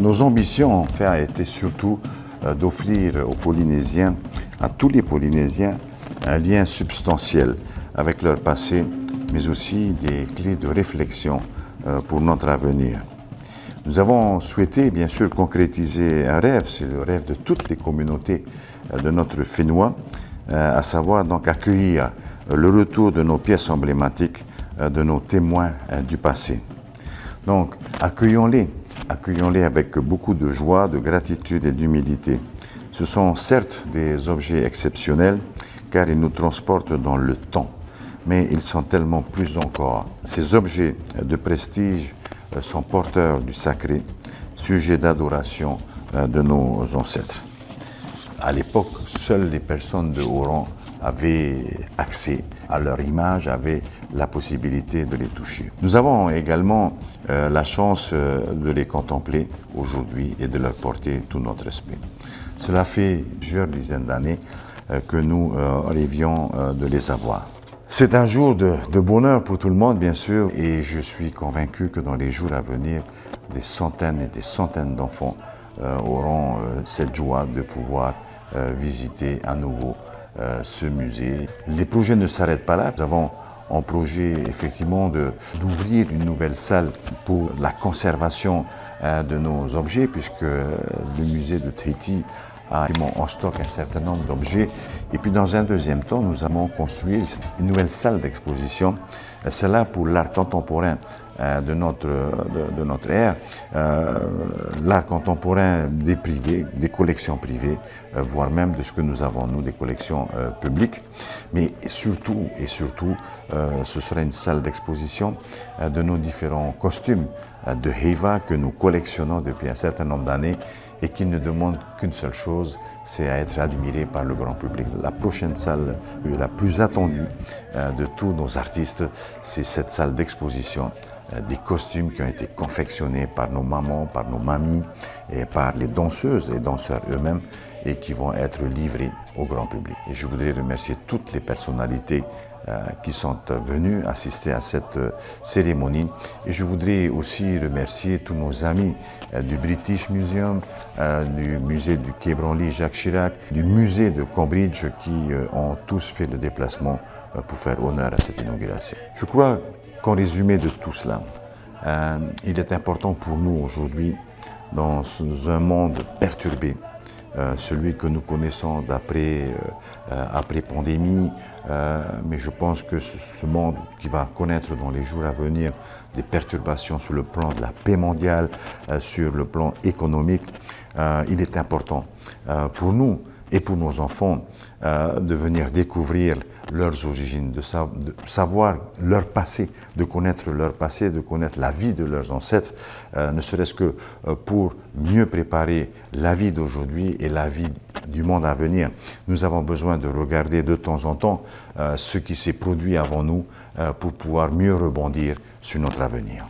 Nos ambitions, en fait, a été surtout d'offrir aux Polynésiens, à tous les Polynésiens, un lien substantiel avec leur passé, mais aussi des clés de réflexion pour notre avenir. Nous avons souhaité, bien sûr, concrétiser un rêve, c'est le rêve de toutes les communautés de notre Fénois, à savoir donc accueillir le retour de nos pièces emblématiques, de nos témoins du passé. Donc, accueillons-les avec beaucoup de joie, de gratitude et d'humilité. Ce sont certes des objets exceptionnels, car ils nous transportent dans le temps, mais ils sont tellement plus encore. Ces objets de prestige sont porteurs du sacré, sujet d'adoration de nos ancêtres. À l'époque, seules les personnes de haut rang avaient accès à leur image, avaient la possibilité de les toucher. Nous avons également la chance de les contempler aujourd'hui et de leur porter tout notre respect. Cela fait plusieurs dizaines d'années que nous rêvions de les avoir. C'est un jour de bonheur pour tout le monde, bien sûr, et je suis convaincu que dans les jours à venir, des centaines et des centaines d'enfants auront cette joie de pouvoir visiter à nouveau ce musée. Les projets ne s'arrêtent pas là. Nous avons en projet effectivement d'ouvrir une nouvelle salle pour la conservation de nos objets, puisque le musée de Tahiti a en stock un certain nombre d'objets. Et puis dans un deuxième temps, nous allons construire une nouvelle salle d'exposition, celle-là pour l'art contemporain de notre ère, l'art contemporain des privés, des collections privées, voire même de ce que nous avons, nous, des collections publiques. Mais surtout, ce sera une salle d'exposition de nos différents costumes de Heiva que nous collectionnons depuis un certain nombre d'années et qui ne demande qu'une seule chose, c'est à être admiré par le grand public. La prochaine salle la plus attendue de tous nos artistes, c'est cette salle d'exposition des costumes qui ont été confectionnés par nos mamans, par nos mamies et par les danseuses et danseurs eux-mêmes et qui vont être livrés au grand public. Et je voudrais remercier toutes les personnalités qui sont venus assister à cette cérémonie. Et je voudrais aussi remercier tous nos amis du British Museum, du musée du Quai Branly Jacques Chirac, du musée de Cambridge qui ont tous fait le déplacement pour faire honneur à cette inauguration. Je crois qu'en résumé de tout cela, il est important pour nous aujourd'hui, dans un monde perturbé, celui que nous connaissons après pandémie, mais je pense que ce monde qui va connaître dans les jours à venir des perturbations sur le plan de la paix mondiale, sur le plan économique, il est important pour nous et pour nos enfants de venir découvrir leurs origines, de savoir leur passé, de connaître leur passé, de connaître la vie de leurs ancêtres, ne serait-ce que pour mieux préparer la vie d'aujourd'hui et la vie du monde à venir. Nous avons besoin de regarder de temps en temps ce qui s'est produit avant nous pour pouvoir mieux rebondir sur notre avenir.